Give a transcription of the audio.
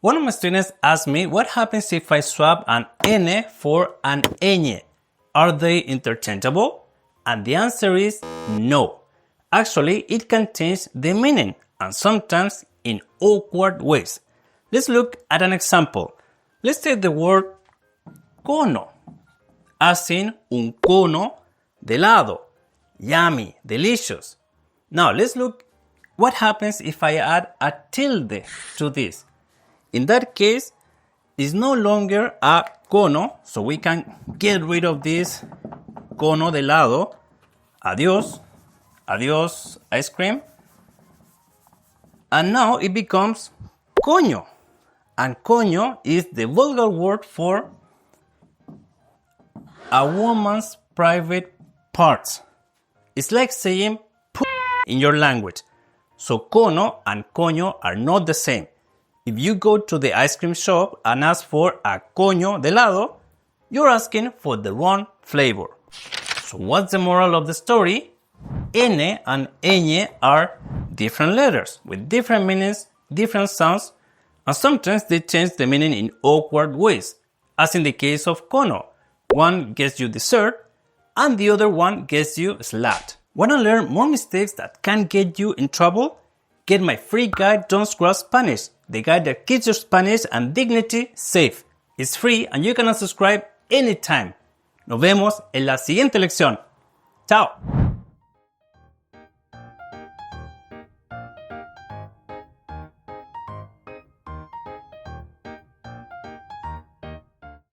One of my students asked me what happens if I swap an N for an ñ. Are they interchangeable? And the answer is no. Actually, it can change the meaning, and sometimes in awkward ways. Let's look at an example. Let's take the word cono, as in un cono de helado. Yummy, delicious. Now let's look what happens if I add a tilde to this. In that case, it's no longer a cono, so we can get rid of this cono de helado. Adiós, adiós ice cream. And now it becomes coño. And coño is the vulgar word for a woman's private parts. It's like saying in your language. So cono and coño are not the same. If you go to the ice cream shop and ask for a coño de helado, you're asking for the wrong flavor. So what's the moral of the story? N and ñ are different letters with different meanings, different sounds, and sometimes they change the meaning in awkward ways, as in the case of cono. One gets you dessert, and the other one gets you slapped. Want to learn more mistakes that can get you in trouble? Get my free guide, Don't Scrub Spanish, the guide that keeps your Spanish and dignity safe. It's free and you can unsubscribe anytime. Nos vemos en la siguiente lección. Chao.